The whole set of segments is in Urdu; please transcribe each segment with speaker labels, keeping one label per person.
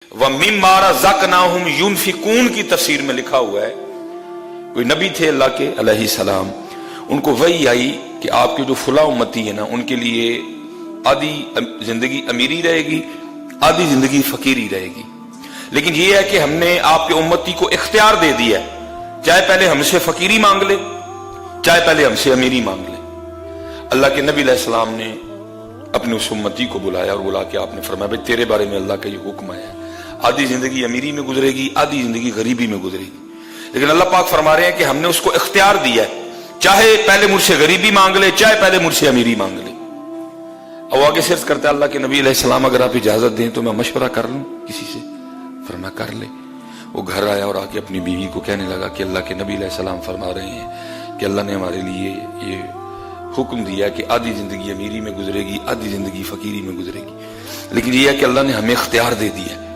Speaker 1: وَمِمَّا رَزَقْنَاهُمْ يُنْفِقُونَ کی تفسیر میں لکھا ہوا ہے، کوئی نبی تھے اللہ کے علیہ السلام، ان کو وحی آئی کہ آپ کے جو فلاں امتی ہے نا، ان کے لیے آدھی زندگی امیری رہے گی، آدھی زندگی فقیری رہے گی، لیکن یہ ہے کہ ہم نے آپ کے امتی کو اختیار دے دیا ہے، چاہے پہلے ہم سے فقیری مانگ لے، چاہے پہلے ہم سے امیری مانگ لے۔ اللہ کے نبی علیہ السلام نے اپنے اس امتی کو بلایا اور بلا کے آپ نے فرمایا بھئی تیرے بارے میں اللہ کا یہ حکم آیا ہے، آدھی زندگی امیری میں گزرے گی، آدھی زندگی غریبی میں گزرے گی، لیکن اللہ پاک فرما رہے ہیں کہ ہم نے اس کو اختیار دیا ہے، چاہے پہلے مجھ سے غریبی مانگ لے، چاہے پہلے مجھ سے امیری مانگ لے۔ اب آگے سے عرض کرتا ہے اللہ کے نبی علیہ السلام اگر آپ اجازت دیں تو میں مشورہ کر لوں کسی سے؟ فرمایا کر لے۔ وہ گھر آیا اور آ کے اپنی بیوی کو کہنے لگا کہ اللہ کے نبی علیہ السلام فرما رہے ہیں کہ اللہ نے ہمارے لیے یہ حکم دیا ہے کہ آدھی زندگی امیری میں گزرے گی، آدھی زندگی فقیری میں گزرے گی، لیکن یہ ہے کہ اللہ نے ہمیں اختیار دے دیا ہے،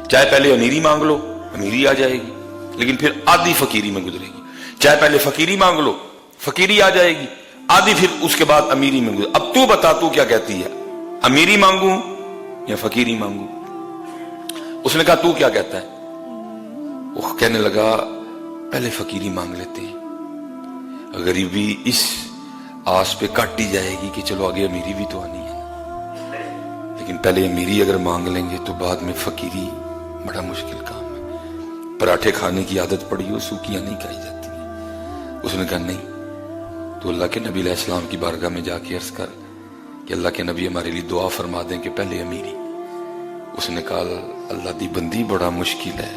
Speaker 1: چاہے پہلے امیری مانگ لو امیری آ جائے گی، لیکن پھر آدھی فقیری میں گزرے گی، چاہے پہلے فقیری مانگ لو فقیری آ جائے گی، آدھی پھر اس کے بعد امیری میں گزرے۔ اب تو بتا تو کیا کہتی ہے، امیری مانگوں یا فقیری مانگوں؟ اس نے کہا تو کیا کہتا ہے؟ وہ کہنے لگا پہلے فقیری مانگ لیتے ہیں، غریبی اس آس پہ کاٹی جائے گی کہ چلو آگے امیری بھی تو آنی ہے، لیکن پہلے امیری اگر مانگ لیں گے تو بعد میں فقیری بڑا مشکل کام ہے، پراٹھے کھانے کی عادت پڑی ہو سوکیاں نہیں کھائی جاتی ہیں۔ اس نے کہا نہیں، تو اللہ کے نبی علیہ السلام کی بارگاہ میں جا کے عرض کر کہ اللہ کے نبی ہمارے لیے دعا فرما دیں کہ پہلے امیری۔ اس نے کہا اللہ دی بندی بڑا مشکل ہے،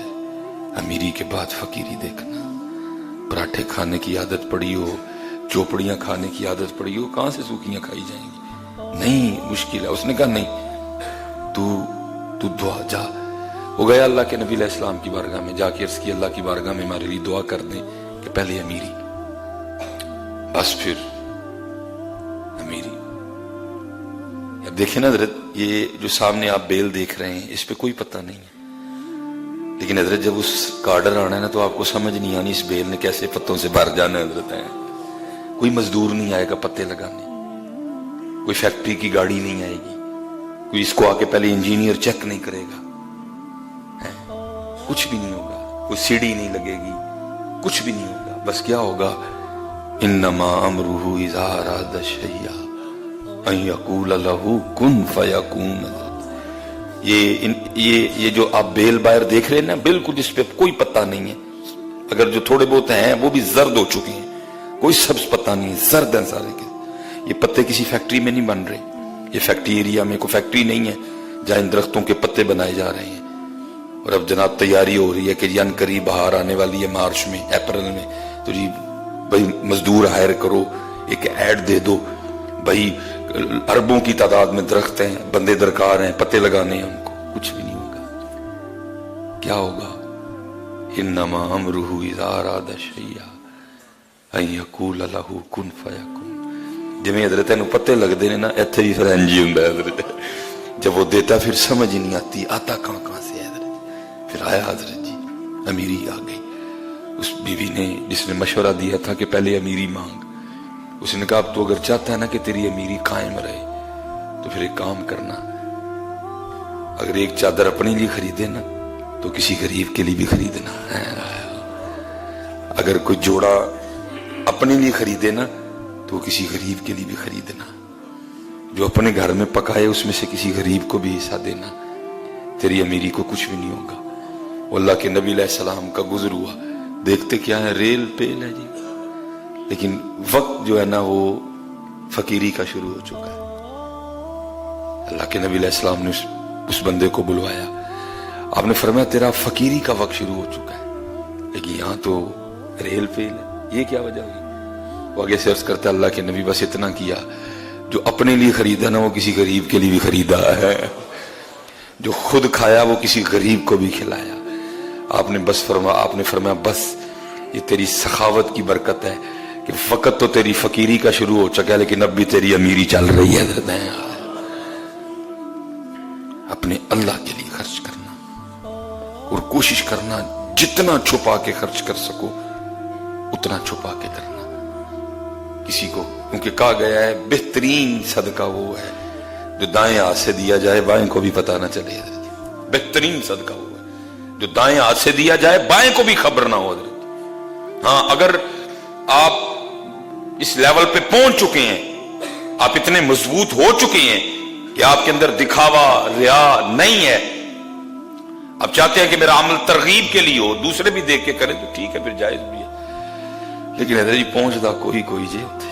Speaker 1: امیری کے بعد فقیری دیکھنا، پراٹھے کھانے کی عادت پڑی ہو، چوپڑیاں کھانے کی عادت پڑی ہو، کہاں سے سوکیاں کھائی جائیں گی؟ نہیں مشکل ہے۔ اس نے کہا نہیں، تو دعا جا۔ وہ گیا اللہ کے نبی علیہ السلام کی بارگاہ میں، جا کے عرض کی اللہ کی بارگاہ میں ہمارے لیے دعا کر دیں کہ پہلے امیری بس پھر امیری۔ اب دیکھیں نا حضرت، یہ جو سامنے آپ بیل دیکھ رہے ہیں اس پہ کوئی پتہ نہیں ہے، لیکن حضرت جب اس کا آرڈر آنا ہے نا تو آپ کو سمجھ نہیں آنی اس بیل نے کیسے پتوں سے بھر جانا ہے حضرت ہے۔ کوئی مزدور نہیں آئے گا پتے لگانے، کوئی فیکٹری کی گاڑی نہیں آئے گی، کوئی اس کو آ کے پہلے انجینئر چیک نہیں کرے گا، کچھ بھی نہیں ہوگا، کوئی سیڑھی نہیں لگے گی، کچھ بھی نہیں ہوگا، بس کیا ہوگا انما امرہ اذا اراد شیئا ان یقول لہ کن فیکون۔ یہ جو آپ بیل باہر دیکھ رہے ہیں نا، بالکل جس پہ کوئی پتہ نہیں ہے، اگر جو تھوڑے بہت ہیں وہ بھی زرد ہو چکے ہیں، کوئی سبز پتہ نہیں ہے، زرد ہیں سارے کے۔ یہ پتے کسی فیکٹری میں نہیں بن رہے، یہ فیکٹری ایریا میں کوئی فیکٹری نہیں ہے جہاں ان درختوں کے پتے بنائے جا رہے ہیں۔ اور اب جناب تیاری ہو رہی ہے کہ ان قریب بہار آنے والی ہے، مارچ میں اپریل میں، تو جی بھائی مزدور ہائر کرو، ایک ایڈ دے دو بھائی، اربوں کی تعداد میں درخت ہیں، بندے درکار ہیں، پتے لگانے ہیں ان کو، کچھ بھی نہیں ہوگا۔ کیا ہوگا انما امرہ اذا اراد شیئا ان یقول لہ کن فیکون۔ جویں حضرت نو پتے لگتے ہیں نا، ایتھے بھی پھر انج ہی ہوندا ہے حضرت، جب وہ دیتا پھر سمجھ ہی نہیں آتی آتا کہاں سے ہے حضرت۔ پھر آیا حضرت جی امیری آ گئی۔ اس بیوی نے جس نے مشورہ دیا تھا کہ پہلے امیری مانگ، اس نے کہا اب تو اگر چاہتا ہے نا کہ تیری امیری قائم رہے تو پھر ایک کام کرنا، اگر ایک چادر اپنے لیے خریدے نا تو کسی غریب کے لیے بھی خریدنا، اگر کوئی جوڑا اپنے لیے خریدے نا تو کسی غریب کے لیے بھی خریدنا، جو اپنے گھر میں پکائے اس میں سے کسی غریب کو بھی حصہ دینا، تیری امیری کو کچھ بھی نہیں ہوگا۔ اللہ کے نبی علیہ السلام کا گزر ہوا، دیکھتے کیا ہے ریل پیل ہے جی، لیکن وقت جو ہے نا وہ فقیری کا شروع ہو چکا ہے۔ اللہ کے نبی علیہ السلام نے اس بندے کو بلوایا، آپ نے فرمایا تیرا فقیری کا وقت شروع ہو چکا ہے، لیکن یہاں تو ریل پیل ہے، یہ کیا وجہ ہوئی؟ وہ آگے سے عرض کرتا ہے اللہ کے نبی بس اتنا کیا، جو اپنے لیے خریدا نا وہ کسی غریب کے لیے بھی خریدا ہے، جو خود کھایا وہ کسی غریب کو بھی کھلایا۔ آپ نے فرمایا بس یہ تیری سخاوت کی برکت ہے کہ وقت تو تیری فقیری کا شروع ہو چکا ہے لیکن اب بھی تیری امیری چل رہی ہے۔ اپنے اللہ کے لیے خرچ کرنا اور کوشش کرنا جتنا چھپا کے خرچ کر سکو اتنا چھپا کے کرنا۔ کسی کو کیونکہ کہا گیا ہے بہترین صدقہ وہ ہے جو دائیں ہاتھ سے دیا جائے بائیں کو بھی پتہ نہ چلے، بہترین صدقہ ہوا ہے جو دائیں ہاتھ سے دیا جائے، بائیں کو بھی خبر نہ ہو حضرت۔ ہاں اگر آپ اس لیول پہ پہنچ چکے ہیں، آپ اتنے مضبوط ہو چکے ہیں کہ آپ کے اندر دکھاوا ریا نہیں ہے، آپ چاہتے ہیں کہ میرا عمل ترغیب کے لیے ہو، دوسرے بھی دیکھ کے کریں تو ٹھیک ہے، پھر جائز بھی ہے، لیکن حضرت جی پہنچتا کوئی جی ہوتے